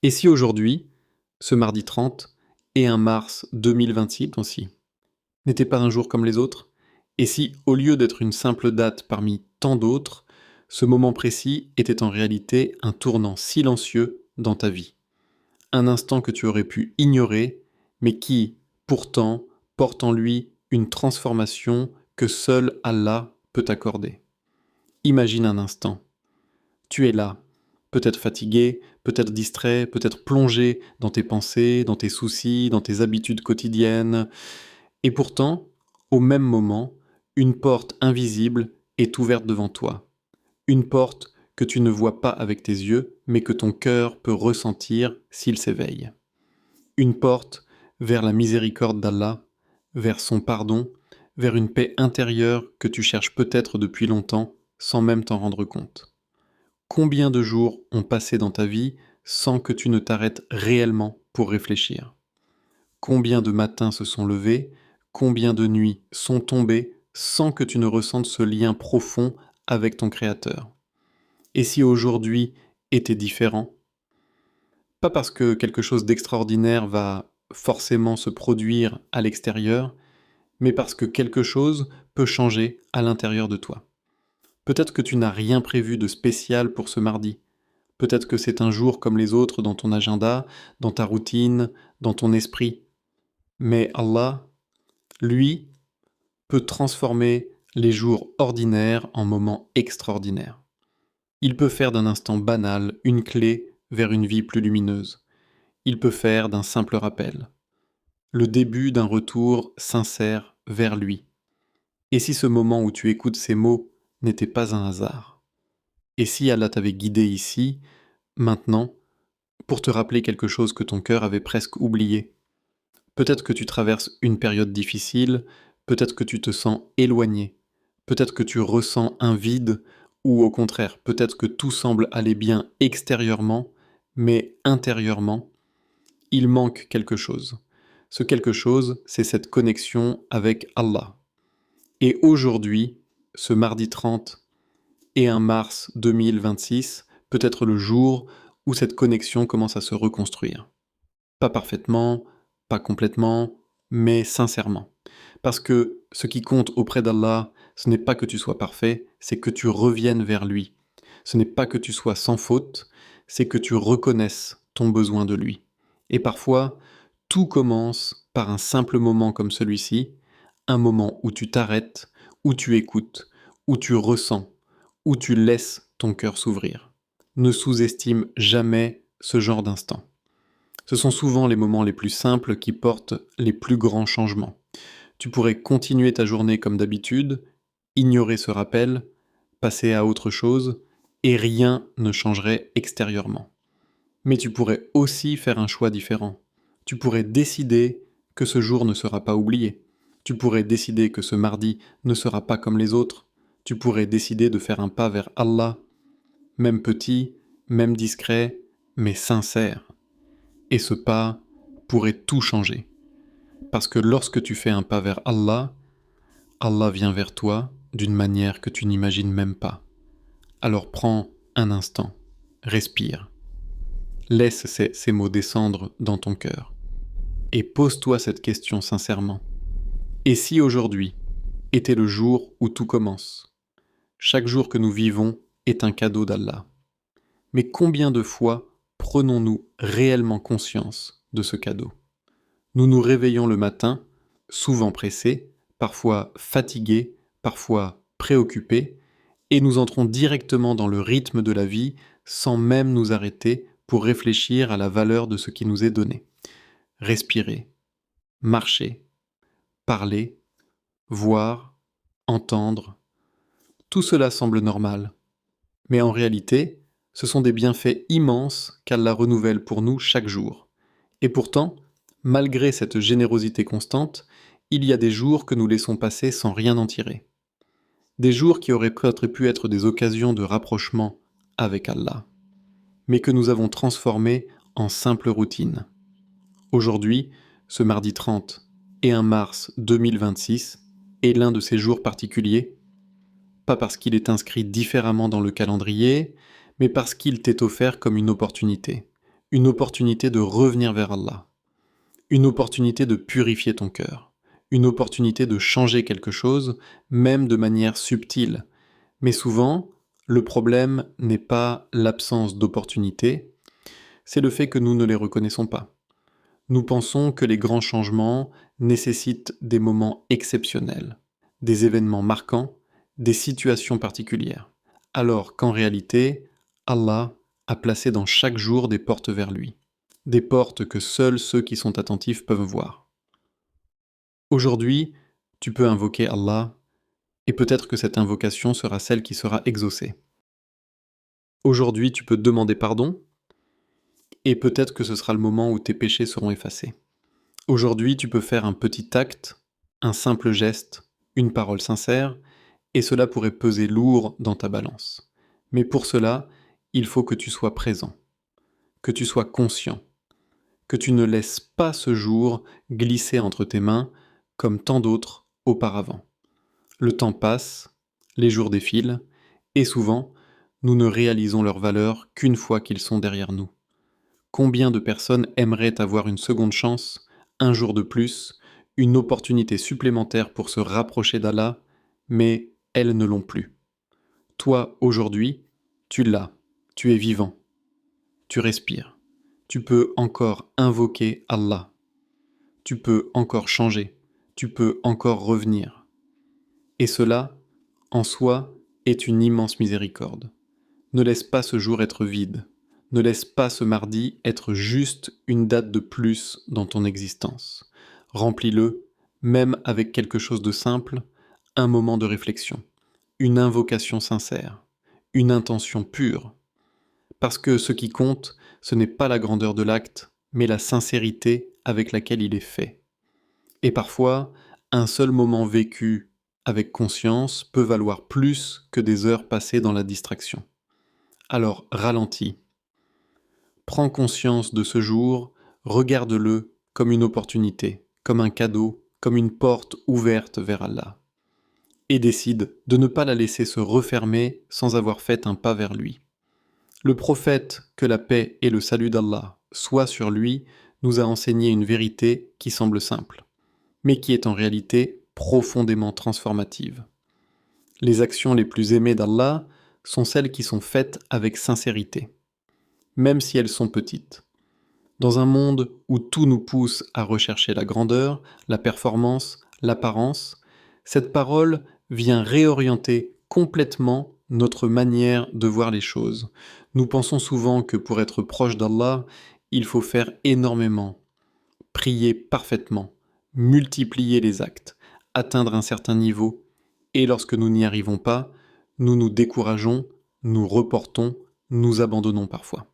Et si aujourd'hui, ce mardi 30 et un mars 2026 aussi, n'était pas un jour comme les autres? Et si, au lieu d'être une simple date parmi tant d'autres, ce moment précis était en réalité un tournant silencieux dans ta vie? Un instant que tu aurais pu ignorer, mais qui, pourtant, porte en lui une transformation que seul Allah peut accorder. Imagine un instant. Tu es là, peut-être fatigué, peut-être distrait, peut-être plongé dans tes pensées, dans tes soucis, dans tes habitudes quotidiennes. Et pourtant, au même moment, une porte invisible est ouverte devant toi. Une porte que tu ne vois pas avec tes yeux, mais que ton cœur peut ressentir s'il s'éveille. Une porte vers la miséricorde d'Allah, vers son pardon, vers une paix intérieure que tu cherches peut-être depuis longtemps sans même t'en rendre compte. Combien de jours ont passé dans ta vie sans que tu ne t'arrêtes réellement pour réfléchir? Combien de matins se sont levés, combien de nuits sont tombées sans que tu ne ressentes ce lien profond avec ton Créateur? Et si aujourd'hui était différent? Pas parce que quelque chose d'extraordinaire va forcément se produire à l'extérieur, mais parce que quelque chose peut changer à l'intérieur de toi. Peut-être que tu n'as rien prévu de spécial pour ce mardi. Peut-être que c'est un jour comme les autres dans ton agenda, dans ta routine, dans ton esprit. Mais Allah, lui, peut transformer les jours ordinaires en moments extraordinaires. Il peut faire d'un instant banal une clé vers une vie plus lumineuse. Il peut faire d'un simple rappel le début d'un retour sincère vers lui. Et si ce moment où tu écoutes ces mots n'était pas un hasard? Et si Allah t'avait guidé ici, maintenant, pour te rappeler quelque chose que ton cœur avait presque oublié? Peut-être que tu traverses une période difficile, peut-être que tu te sens éloigné, peut-être que tu ressens un vide, ou au contraire, peut-être que tout semble aller bien extérieurement, mais intérieurement, il manque quelque chose. Ce quelque chose, c'est cette connexion avec Allah. Et aujourd'hui, ce mardi 30 et un mars 2026, peut être le jour où cette connexion commence à se reconstruire. Pas parfaitement, pas complètement, mais sincèrement. Parce que ce qui compte auprès d'Allah, ce n'est pas que tu sois parfait, c'est que tu reviennes vers lui. Ce n'est pas que tu sois sans faute, c'est que tu reconnaisses ton besoin de lui. Et parfois, tout commence par un simple moment comme celui-ci, un moment où tu t'arrêtes, où tu écoutes, où tu ressens, où tu laisses ton cœur s'ouvrir. Ne sous-estime jamais ce genre d'instant. Ce sont souvent les moments les plus simples qui portent les plus grands changements. Tu pourrais continuer ta journée comme d'habitude, ignorer ce rappel, passer à autre chose, et rien ne changerait extérieurement. Mais tu pourrais aussi faire un choix différent. Tu pourrais décider que ce jour ne sera pas oublié. Tu pourrais décider que ce mardi ne sera pas comme les autres. Tu pourrais décider de faire un pas vers Allah, même petit, même discret, mais sincère. Et ce pas pourrait tout changer. Parce que lorsque tu fais un pas vers Allah, Allah vient vers toi d'une manière que tu n'imagines même pas. Alors prends un instant, respire, laisse ces mots descendre dans ton cœur et pose-toi cette question sincèrement. Et si aujourd'hui était le jour où tout commence? Chaque jour que nous vivons est un cadeau d'Allah. Mais combien de fois prenons-nous réellement conscience de ce cadeau? Nous nous réveillons le matin, souvent pressés, parfois fatigués, parfois préoccupés, et nous entrons directement dans le rythme de la vie sans même nous arrêter pour réfléchir à la valeur de ce qui nous est donné. Respirer, marcher, parler, voir, entendre, tout cela semble normal. Mais en réalité, ce sont des bienfaits immenses qu'Allah renouvelle pour nous chaque jour. Et pourtant, malgré cette générosité constante, il y a des jours que nous laissons passer sans rien en tirer. Des jours qui auraient peut-être pu être des occasions de rapprochement avec Allah, mais que nous avons transformés en simple routine. Aujourd'hui, ce mardi 30 et un mars 2026 est l'un de ces jours particuliers, pas parce qu'il est inscrit différemment dans le calendrier, mais parce qu'il t'est offert comme une opportunité. une opportunité de revenir vers Allah, une opportunité de purifier ton cœur, une opportunité de changer quelque chose, même de manière subtile. Mais souvent, le problème n'est pas l'absence d'opportunités, c'est le fait que nous ne les reconnaissons pas. Nous pensons que les grands changements nécessitent des moments exceptionnels, des événements marquants, des situations particulières, alors qu'en réalité, Allah a placé dans chaque jour des portes vers lui, des portes que seuls ceux qui sont attentifs peuvent voir. Aujourd'hui, tu peux invoquer Allah, et peut-être que cette invocation sera celle qui sera exaucée. Aujourd'hui, tu peux demander pardon, et peut-être que ce sera le moment où tes péchés seront effacés. Aujourd'hui, tu peux faire un petit acte, un simple geste, une parole sincère, et cela pourrait peser lourd dans ta balance. Mais pour cela, il faut que tu sois présent, que tu sois conscient, que tu ne laisses pas ce jour glisser entre tes mains comme tant d'autres auparavant. Le temps passe, les jours défilent, et souvent, nous ne réalisons leur valeur qu'une fois qu'ils sont derrière nous. Combien de personnes aimeraient avoir une seconde chance, un jour de plus, une opportunité supplémentaire pour se rapprocher d'Allah, mais elles ne l'ont plus. Toi, aujourd'hui, tu l'as, tu es vivant, tu respires, tu peux encore invoquer Allah, tu peux encore changer, tu peux encore revenir. Et cela, en soi, est une immense miséricorde. Ne laisse pas ce jour être vide. Ne laisse pas ce mardi être juste une date de plus dans ton existence. Remplis-le, même avec quelque chose de simple, un moment de réflexion, une invocation sincère, une intention pure. Parce que ce qui compte, ce n'est pas la grandeur de l'acte, mais la sincérité avec laquelle il est fait. Et parfois, un seul moment vécu avec conscience peut valoir plus que des heures passées dans la distraction. Alors ralentis. Prends conscience de ce jour, regarde-le comme une opportunité, comme un cadeau, comme une porte ouverte vers Allah. Et décide de ne pas la laisser se refermer sans avoir fait un pas vers lui. Le prophète, que la paix et le salut d'Allah soient sur lui, nous a enseigné une vérité qui semble simple, mais qui est en réalité profondément transformative. Les actions les plus aimées d'Allah sont celles qui sont faites avec sincérité, même si elles sont petites. Dans un monde où tout nous pousse à rechercher la grandeur, la performance, l'apparence, cette parole vient réorienter complètement notre manière de voir les choses. Nous pensons souvent que pour être proche d'Allah, il faut faire énormément, prier parfaitement, multiplier les actes, atteindre un certain niveau, et lorsque nous n'y arrivons pas, nous nous décourageons, nous reportons, nous abandonnons parfois.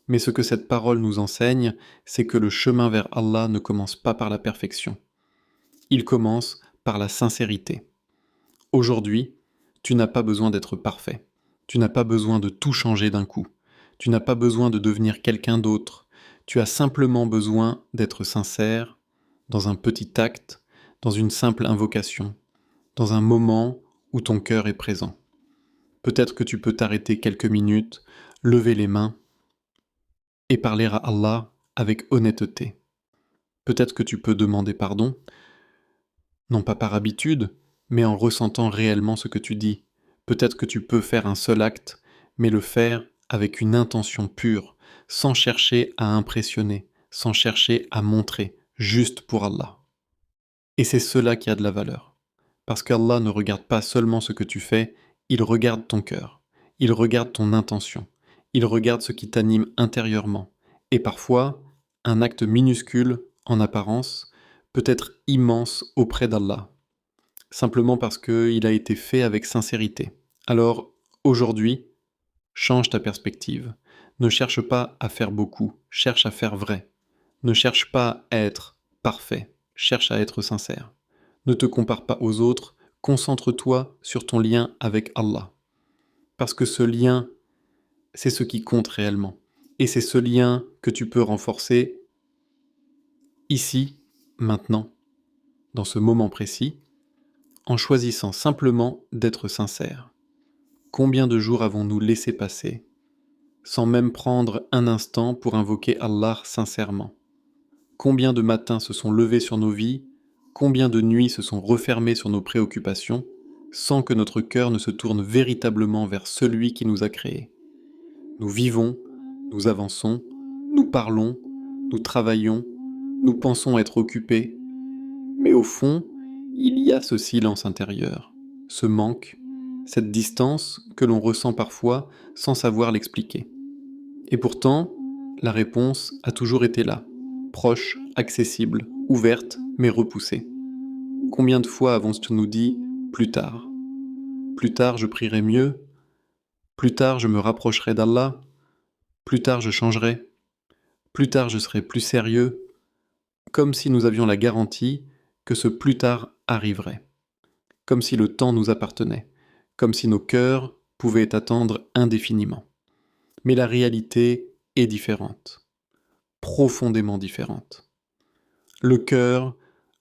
Mais ce que cette parole nous enseigne, c'est que le chemin vers Allah ne commence pas par la perfection. Il commence par la sincérité. Aujourd'hui, tu n'as pas besoin d'être parfait. Tu n'as pas besoin de tout changer d'un coup. Tu n'as pas besoin de devenir quelqu'un d'autre. Tu as simplement besoin d'être sincère dans un petit acte, dans une simple invocation, dans un moment où ton cœur est présent. Peut-être que tu peux t'arrêter quelques minutes, lever les mains et parler à Allah avec honnêteté. Peut-être que tu peux demander pardon, non pas par habitude, mais en ressentant réellement ce que tu dis. Peut-être que tu peux faire un seul acte, mais le faire avec une intention pure, sans chercher à impressionner, sans chercher à montrer, juste pour Allah. Et c'est cela qui a de la valeur. Parce qu'Allah ne regarde pas seulement ce que tu fais, il regarde ton cœur, il regarde ton intention, il regarde ce qui t'anime intérieurement. Et parfois, un acte minuscule, en apparence, peut être immense auprès d'Allah, simplement parce qu'il a été fait avec sincérité. Alors, aujourd'hui, change ta perspective. Ne cherche pas à faire beaucoup, cherche à faire vrai. Ne cherche pas à être parfait, cherche à être sincère. Ne te compare pas aux autres, concentre-toi sur ton lien avec Allah. Parce que ce lien, c'est ce qui compte réellement. Et c'est ce lien que tu peux renforcer ici, maintenant, dans ce moment précis, en choisissant simplement d'être sincère. Combien de jours avons-nous laissé passer sans même prendre un instant pour invoquer Allah sincèrement. Combien de matins se sont levés sur nos vies, combien de nuits se sont refermées sur nos préoccupations, sans que notre cœur ne se tourne véritablement vers celui qui nous a créés. Nous vivons, nous avançons, nous parlons, nous travaillons, nous pensons être occupés, mais au fond, il y a ce silence intérieur, ce manque, cette distance que l'on ressent parfois sans savoir l'expliquer. Et pourtant, la réponse a toujours été là, proche, accessible, ouverte, mais repoussée. Combien de fois avons-nous nous dit « plus tard ». Plus tard je prierai mieux, plus tard je me rapprocherai d'Allah, plus tard je changerai, plus tard je serai plus sérieux, comme si nous avions la garantie que ce plus tard arriverait, comme si le temps nous appartenait, comme si nos cœurs pouvaient attendre indéfiniment. Mais la réalité est différente, profondément différente. Le cœur,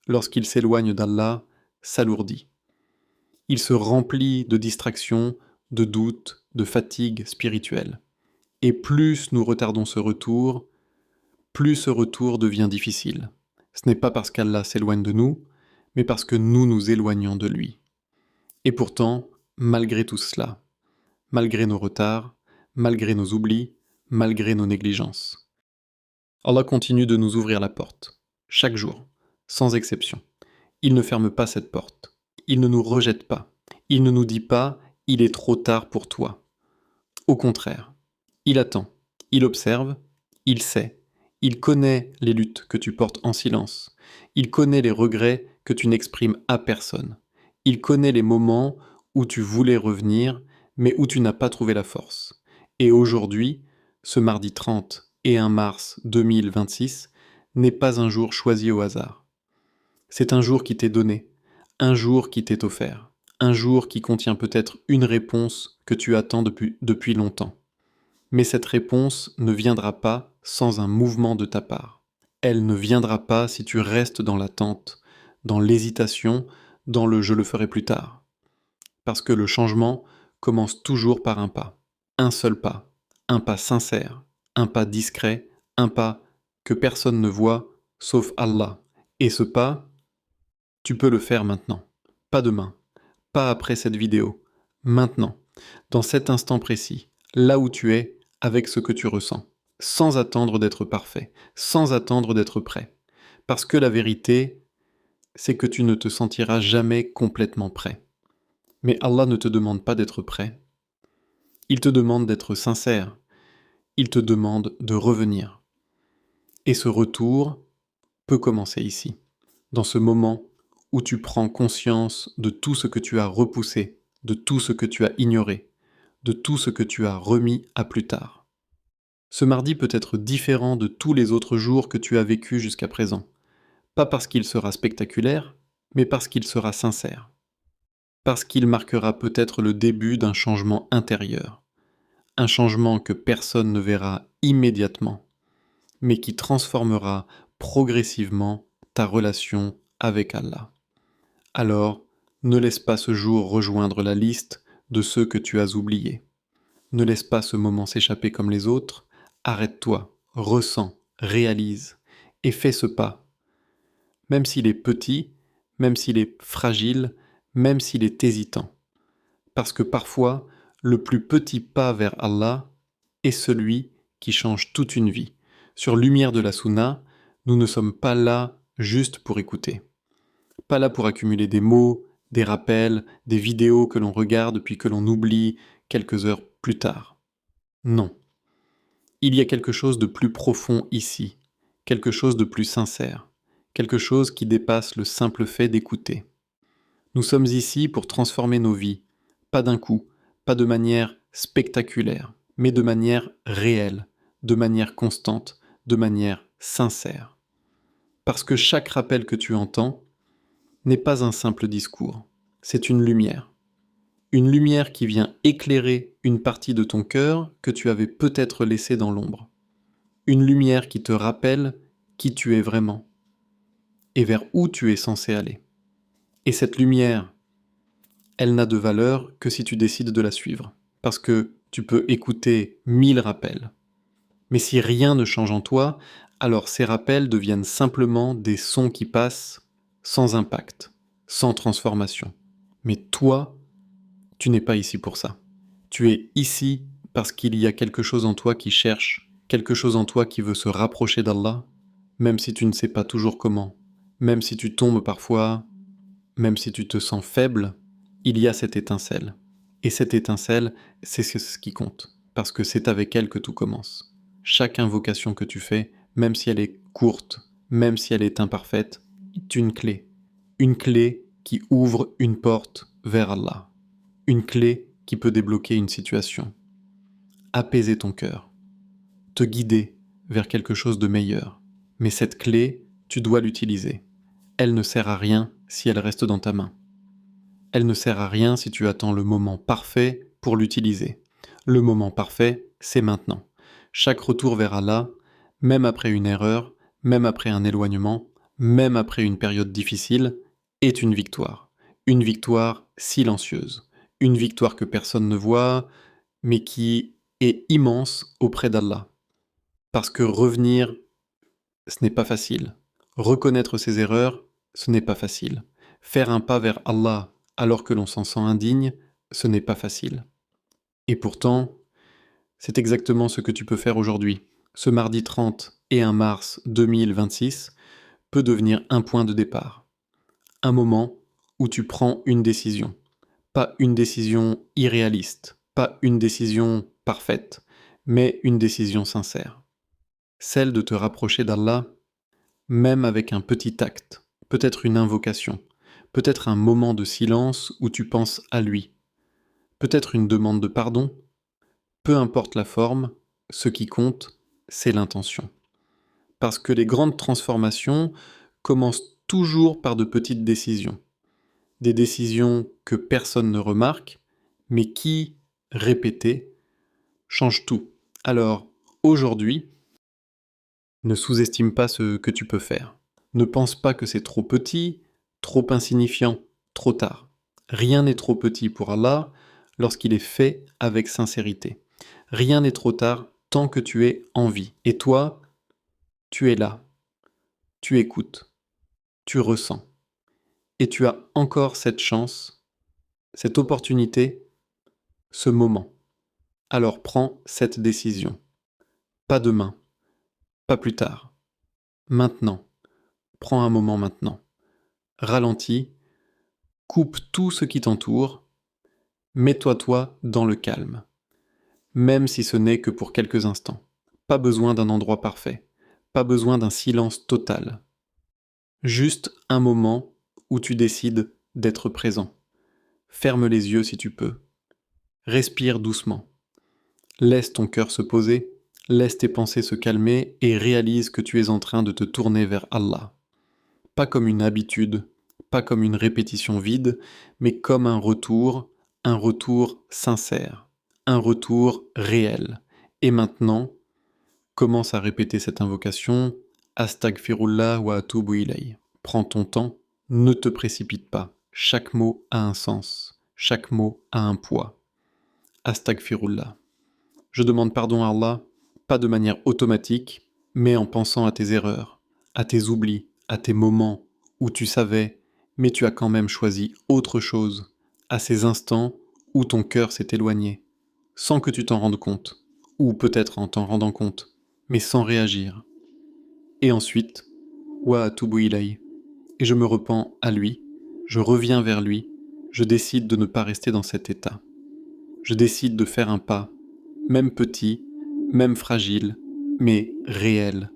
lorsqu'il s'éloigne d'Allah, s'alourdit. Il se remplit de distractions, de doutes, de fatigue spirituelle. Et plus nous retardons ce retour, plus ce retour devient difficile. Ce n'est pas parce qu'Allah s'éloigne de nous, mais parce que nous nous éloignons de lui. Et pourtant, malgré tout cela, malgré nos retards, malgré nos oublis, malgré nos négligences, Allah continue de nous ouvrir la porte, chaque jour, sans exception. Il ne ferme pas cette porte. Il ne nous rejette pas. Il ne nous dit pas « il est trop tard pour toi ». Au contraire, il attend, il observe, il sait, il connaît les luttes que tu portes en silence, il connaît les regrets que tu n'exprimes à personne, il connaît les moments où tu voulais revenir, mais où tu n'as pas trouvé la force. Et aujourd'hui, ce mardi 30 et 1 mars 2026, n'est pas un jour choisi au hasard. C'est un jour qui t'est donné, un jour qui t'est offert, un jour qui contient peut-être une réponse que tu attends depuis longtemps. Mais cette réponse ne viendra pas sans un mouvement de ta part. Elle ne viendra pas si tu restes dans l'attente, dans l'hésitation, dans le « je le ferai plus tard ». Parce que le changement commence toujours par un seul pas, un pas sincère, un pas discret, un pas que personne ne voit sauf Allah. Et ce pas, tu peux le faire maintenant, pas demain, pas après cette vidéo, maintenant, dans cet instant précis, là où tu es, avec ce que tu ressens, sans attendre d'être parfait, sans attendre d'être prêt. Parce que la vérité, c'est que tu ne te sentiras jamais complètement prêt. Mais Allah ne te demande pas d'être prêt. Il te demande d'être sincère. Il te demande de revenir. Et ce retour peut commencer ici, dans ce moment où tu prends conscience de tout ce que tu as repoussé, de tout ce que tu as ignoré, de tout ce que tu as remis à plus tard. Ce mardi peut être différent de tous les autres jours que tu as vécus jusqu'à présent, pas parce qu'il sera spectaculaire, mais parce qu'il sera sincère, parce qu'il marquera peut-être le début d'un changement intérieur, un changement que personne ne verra immédiatement, mais qui transformera progressivement ta relation avec Allah. Alors, ne laisse pas ce jour rejoindre la liste de ceux que tu as oubliés. Ne laisse pas ce moment s'échapper comme les autres. Arrête-toi, ressens, réalise et fais ce pas. Même s'il est petit, même s'il est fragile, même s'il est hésitant. Parce que parfois, le plus petit pas vers Allah est celui qui change toute une vie. Sur Lumière de la Sunna, nous ne sommes pas là juste pour écouter. Pas là pour accumuler des mots, des rappels, des vidéos que l'on regarde puis que l'on oublie quelques heures plus tard. Non. Il y a quelque chose de plus profond ici, quelque chose de plus sincère, quelque chose qui dépasse le simple fait d'écouter. Nous sommes ici pour transformer nos vies, pas d'un coup, pas de manière spectaculaire, mais de manière réelle, de manière constante, de manière sincère. Parce que chaque rappel que tu entends n'est pas un simple discours, c'est une lumière. Une lumière qui vient éclairer une partie de ton cœur que tu avais peut-être laissée dans l'ombre. Une lumière qui te rappelle qui tu es vraiment et vers où tu es censé aller. Et cette lumière, elle n'a de valeur que si tu décides de la suivre. Parce que tu peux écouter 1000 rappels. Mais si rien ne change en toi, alors ces rappels deviennent simplement des sons qui passent sans impact, sans transformation. Mais toi, tu n'es pas ici pour ça. Tu es ici parce qu'il y a quelque chose en toi qui cherche, quelque chose en toi qui veut se rapprocher d'Allah, même si tu ne sais pas toujours comment, même si tu tombes parfois, même si tu te sens faible, il y a cette étincelle. Et cette étincelle, c'est ce qui compte, parce que c'est avec elle que tout commence. Chaque invocation que tu fais, même si elle est courte, même si elle est imparfaite, est une clé. Une clé qui ouvre une porte vers Allah. Une clé qui peut débloquer une situation. Apaiser ton cœur. Te guider vers quelque chose de meilleur. Mais cette clé, tu dois l'utiliser. Elle ne sert à rien si elle reste dans ta main. Elle ne sert à rien si tu attends le moment parfait pour l'utiliser. Le moment parfait, c'est maintenant. Chaque retour vers Allah, même après une erreur, même après un éloignement, même après une période difficile, est une victoire. Une victoire silencieuse. Une victoire que personne ne voit, mais qui est immense auprès d'Allah. Parce que revenir, ce n'est pas facile. Reconnaître ses erreurs, ce n'est pas facile. Faire un pas vers Allah alors que l'on s'en sent indigne, ce n'est pas facile. Et pourtant, c'est exactement ce que tu peux faire aujourd'hui. Ce mardi 30 et 1 mars 2026 peut devenir un point de départ. Un moment où tu prends une décision. Pas une décision irréaliste, pas une décision parfaite, mais une décision sincère. Celle de te rapprocher d'Allah, même avec un petit acte, peut-être une invocation, peut-être un moment de silence où tu penses à lui, peut-être une demande de pardon, peu importe la forme, ce qui compte, c'est l'intention. Parce que les grandes transformations commencent toujours par de petites décisions. Des décisions que personne ne remarque, mais qui, répétées, changent tout. Alors, aujourd'hui, ne sous-estime pas ce que tu peux faire. Ne pense pas que c'est trop petit, trop insignifiant, trop tard. Rien n'est trop petit pour Allah lorsqu'il est fait avec sincérité. Rien n'est trop tard tant que tu es en vie. Et toi, tu es là. Tu écoutes. Tu ressens. Et tu as encore cette chance, cette opportunité, ce moment. Alors prends cette décision. Pas demain, pas plus tard. Maintenant. Prends un moment maintenant. Ralentis, coupe tout ce qui t'entoure, mets-toi dans le calme. Même si ce n'est que pour quelques instants. Pas besoin d'un endroit parfait. Pas besoin d'un silence total. Juste un moment où tu décides d'être présent. Ferme les yeux si tu peux. Respire doucement. Laisse ton cœur se poser, laisse tes pensées se calmer et réalise que tu es en train de te tourner vers Allah. Pas comme une habitude, pas comme une répétition vide, mais comme un retour sincère, un retour réel. Et maintenant, commence à répéter cette invocation, Astaghfirullah wa atubu ilayh. Prends ton temps, ne te précipite pas. Chaque mot a un sens, chaque mot a un poids. Astaghfirullah. Je demande pardon à Allah, pas de manière automatique, mais en pensant à tes erreurs, à tes oublis, à tes moments où tu savais, mais tu as quand même choisi autre chose, à ces instants où ton cœur s'est éloigné, sans que tu t'en rendes compte, ou peut-être en t'en rendant compte, mais sans réagir. Et ensuite, wa atubu ilayh, et je me repens à lui, je reviens vers lui, je décide de ne pas rester dans cet état. Je décide de faire un pas, même petit, même fragile, mais réel.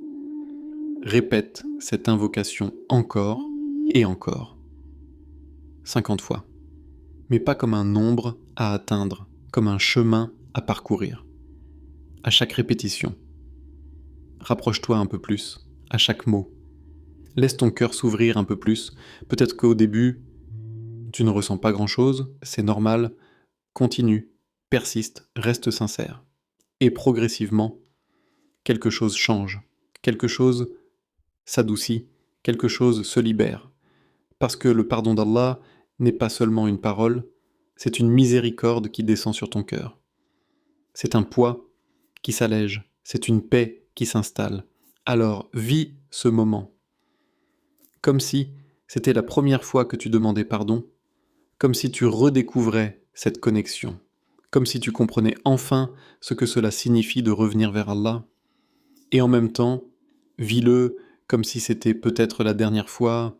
Répète cette invocation encore et encore. 50 fois. Mais pas comme un nombre à atteindre, comme un chemin à parcourir. À chaque répétition. Rapproche-toi un peu plus, à chaque mot. Laisse ton cœur s'ouvrir un peu plus. Peut-être qu'au début, tu ne ressens pas grand-chose, c'est normal. Continue, persiste, reste sincère. Et progressivement, quelque chose change. Quelque chose s'adoucit, quelque chose se libère. Parce que le pardon d'Allah n'est pas seulement une parole, c'est une miséricorde qui descend sur ton cœur. c'est un poids qui s'allège, c'est une paix qui s'installe. Alors vis ce moment, comme si c'était la première fois que tu demandais pardon, comme si tu redécouvrais cette connexion, comme si tu comprenais enfin ce que cela signifie de revenir vers Allah, et en même temps, vis-le comme si c'était peut-être la dernière fois,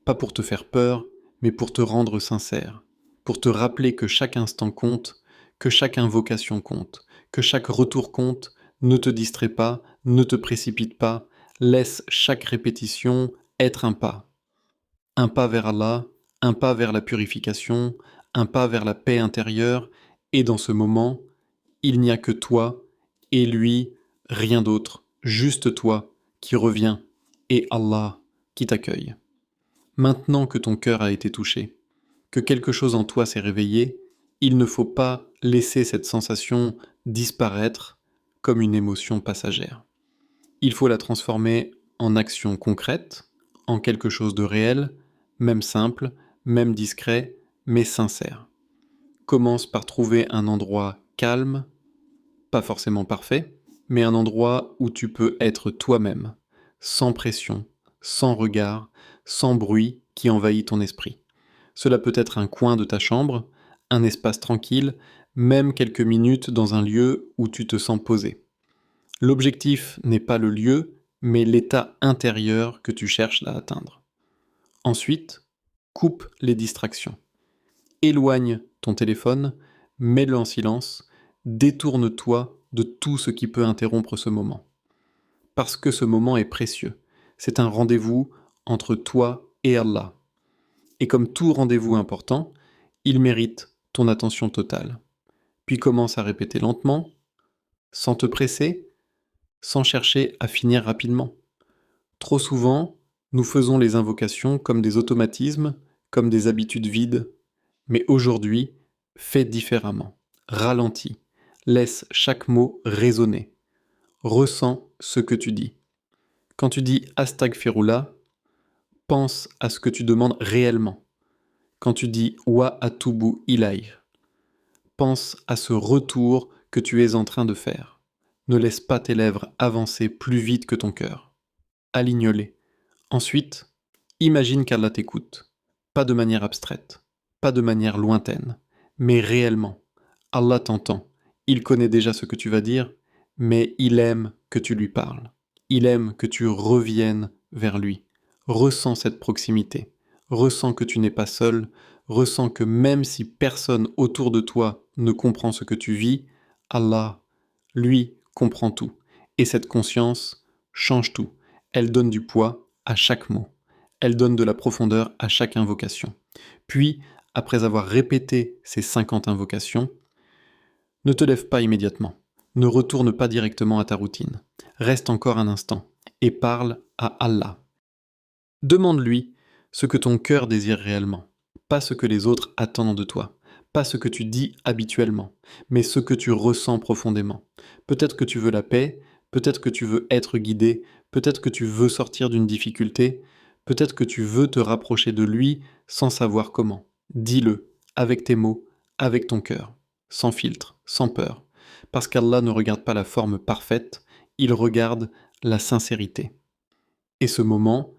pas pour te faire peur, mais pour te rendre sincère, pour te rappeler que chaque instant compte, que chaque invocation compte, que chaque retour compte. Ne te distrais pas, ne te précipite pas, laisse chaque répétition être un pas vers Allah, un pas vers la purification, un pas vers la paix intérieure, et dans ce moment, il n'y a que toi et lui, rien d'autre, juste toi qui reviens, et Allah qui t'accueille. Maintenant que ton cœur a été touché, que quelque chose en toi s'est réveillé, il ne faut pas laisser cette sensation disparaître comme une émotion passagère. Il faut la transformer en action concrète, en quelque chose de réel, même simple, même discret, mais sincère. Commence par trouver un endroit calme, pas forcément parfait, mais un endroit où tu peux être toi-même, sans pression, sans regard, sans bruit qui envahit ton esprit. Cela peut être un coin de ta chambre, un espace tranquille, même quelques minutes dans un lieu où tu te sens posé. L'objectif n'est pas le lieu, mais l'état intérieur que tu cherches à atteindre. Ensuite, coupe les distractions. Éloigne ton téléphone, mets-le en silence, détourne-toi de tout ce qui peut interrompre ce moment. Parce que ce moment est précieux. C'est un rendez-vous entre toi et Allah. Et comme tout rendez-vous important, il mérite ton attention totale. Puis commence à répéter lentement, sans te presser, sans chercher à finir rapidement. Trop souvent, nous faisons les invocations comme des automatismes, comme des habitudes vides. Mais aujourd'hui, fais différemment. Ralentis. Laisse chaque mot résonner. Ressens ce que tu dis. Quand tu dis Astaghfirullah, pense à ce que tu demandes réellement. Quand tu dis Wa atubu ilayh, pense à ce retour que tu es en train de faire. Ne laisse pas tes lèvres avancer plus vite que ton cœur. Aligne-les. Ensuite, imagine qu'Allah t'écoute. Pas de manière abstraite, pas de manière lointaine, mais réellement. Allah t'entend. Il connaît déjà ce que tu vas dire, mais il aime que tu lui parles. Il aime que tu reviennes vers lui. Ressens cette proximité. Ressens que tu n'es pas seul. Ressens que même si personne autour de toi ne comprend ce que tu vis, Allah, lui, comprend tout. Et cette conscience change tout. Elle donne du poids à chaque mot. Elle donne de la profondeur à chaque invocation. Puis, après avoir répété ces 50 invocations, ne te lève pas immédiatement. Ne retourne pas directement à ta routine. Reste encore un instant et parle à Allah. Demande-lui ce que ton cœur désire réellement, pas ce que les autres attendent de toi, pas ce que tu dis habituellement, mais ce que tu ressens profondément. Peut-être que tu veux la paix, peut-être que tu veux être guidé, peut-être que tu veux sortir d'une difficulté, peut-être que tu veux te rapprocher de lui sans savoir comment. Dis-le, avec tes mots, avec ton cœur, sans filtre, sans peur, parce qu'Allah ne regarde pas la forme parfaite, il regarde la sincérité. Et ce moment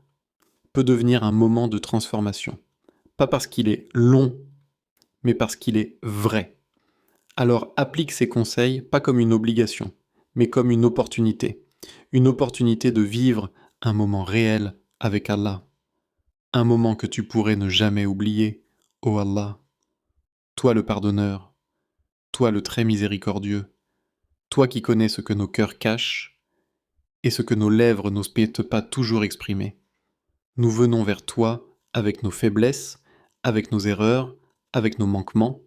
peut devenir un moment de transformation. Pas parce qu'il est long, mais parce qu'il est vrai. Alors applique ces conseils pas comme une obligation, mais comme une opportunité. Une opportunité de vivre un moment réel avec Allah. Un moment que tu pourrais ne jamais oublier, ô Allah. Toi le pardonneur, toi le très miséricordieux, toi qui connais ce que nos cœurs cachent et ce que nos lèvres n'osent peut-être pas toujours exprimer. Nous venons vers toi avec nos faiblesses, avec nos erreurs, avec nos manquements.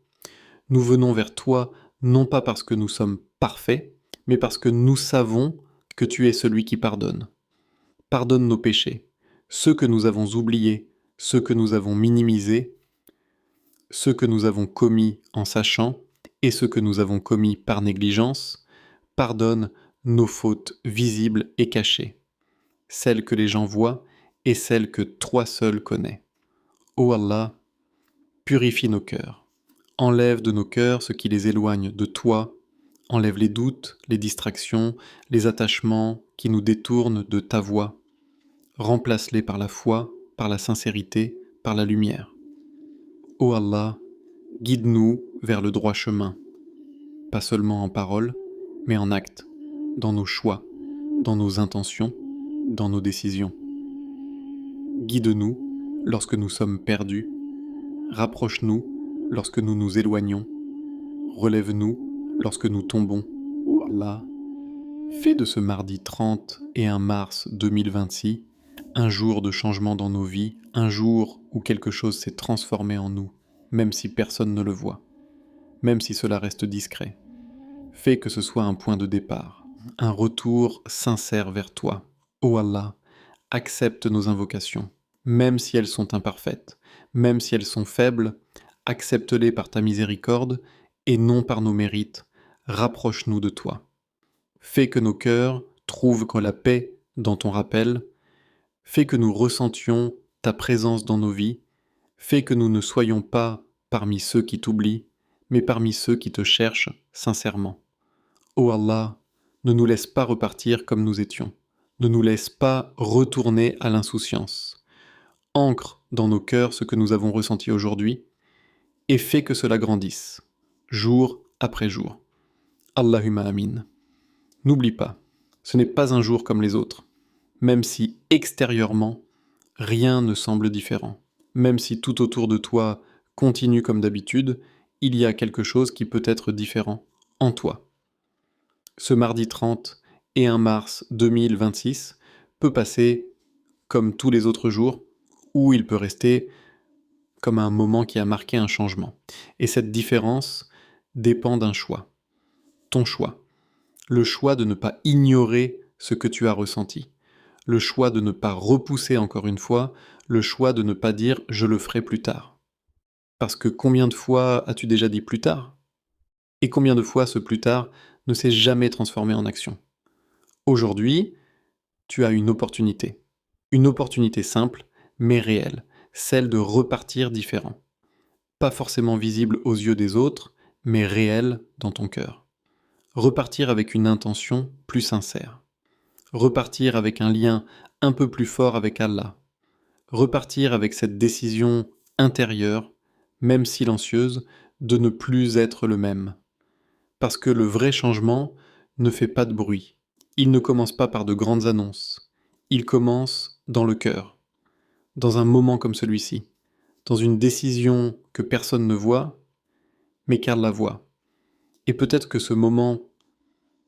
Nous venons vers toi non pas parce que nous sommes parfaits, mais parce que nous savons que tu es celui qui pardonne. Pardonne nos péchés, ceux que nous avons oubliés, ceux que nous avons minimisés, ceux que nous avons commis en sachant et ceux que nous avons commis par négligence. Pardonne nos fautes visibles et cachées, celles que les gens voient et celles que toi seul connais. Ô Allah, purifie nos cœurs. Enlève de nos cœurs ce qui les éloigne de toi, Enlève les doutes, les distractions, les attachements qui nous détournent de ta voie. Remplace-les par la foi, par la sincérité, par la lumière. Ô Allah, guide-nous vers le droit chemin, pas seulement en parole, mais en acte, dans nos choix, dans nos intentions, dans nos décisions. Guide-nous lorsque nous sommes perdus, rapproche-nous lorsque nous nous éloignons, relève-nous lorsque nous tombons. Ô Allah, fais de ce mardi 30 et 1 mars 2026 un jour de changement dans nos vies, un jour où quelque chose s'est transformé en nous, même si personne ne le voit, même si cela reste discret. Fais que ce soit un point de départ, un retour sincère vers toi. Ô Allah, accepte nos invocations, même si elles sont imparfaites, même si elles sont faibles, accepte-les par ta miséricorde et non par nos mérites. Rapproche-nous de toi. Fais que nos cœurs trouvent la paix dans ton rappel. Fais que nous ressentions ta présence dans nos vies. Fais que nous ne soyons pas parmi ceux qui t'oublient, mais parmi ceux qui te cherchent sincèrement. Ô Allah, ne nous laisse pas repartir comme nous étions. Ne nous laisse pas retourner à l'insouciance. Ancre dans nos cœurs ce que nous avons ressenti aujourd'hui et fais que cela grandisse, jour après jour. Allahumma amin. N'oublie pas, ce n'est pas un jour comme les autres, même si extérieurement, rien ne semble différent. Même si tout autour de toi continue comme d'habitude, il y a quelque chose qui peut être différent en toi. Ce mardi 30 et 1 mars 2026 peut passer comme tous les autres jours, ou il peut rester comme un moment qui a marqué un changement. Et cette différence dépend d'un choix. Ton choix. Le choix de ne pas ignorer ce que tu as ressenti. Le choix de ne pas repousser encore une fois, le choix de ne pas dire « je le ferai plus tard ». Parce que combien de fois as-tu déjà dit « plus tard » ? Et combien de fois ce « plus tard » ne s'est jamais transformé en action ? Aujourd'hui, tu as une opportunité. Une opportunité simple, mais réelle, celle de repartir différent. Pas forcément visible aux yeux des autres, mais réelle dans ton cœur. Repartir avec une intention plus sincère. Repartir avec un lien un peu plus fort avec Allah. Repartir avec cette décision intérieure, même silencieuse, de ne plus être le même. Parce que le vrai changement ne fait pas de bruit. Il ne commence pas par de grandes annonces. Il commence dans le cœur. Dans un moment comme celui-ci. Dans une décision que personne ne voit, mais qu'Allah voit. Et peut-être que ce moment,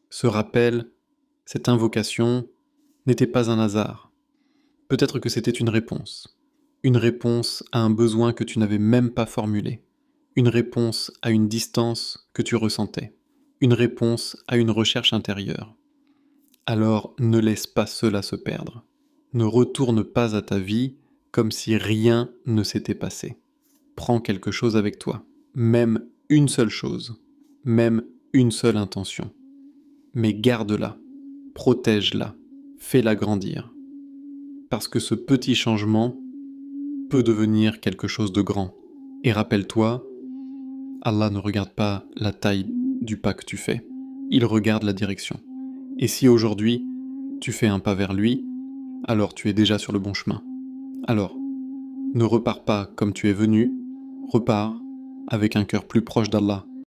ce rappel, cette invocation, n'était pas un hasard. Peut-être que c'était une réponse à un besoin que tu n'avais même pas formulé, une réponse à une distance que tu ressentais, une réponse à une recherche intérieure. Alors ne laisse pas cela se perdre. Ne retourne pas à ta vie comme si rien ne s'était passé. Prends quelque chose avec toi, même une seule chose, même une seule intention. Mais garde-la, protège-la, fais-la grandir. Parce que ce petit changement peut devenir quelque chose de grand. Et rappelle-toi, Allah ne regarde pas la taille du pas que tu fais, il regarde la direction. Et si aujourd'hui, tu fais un pas vers lui, alors tu es déjà sur le bon chemin. Alors, ne repars pas comme tu es venu, repars avec un cœur plus proche d'Allah,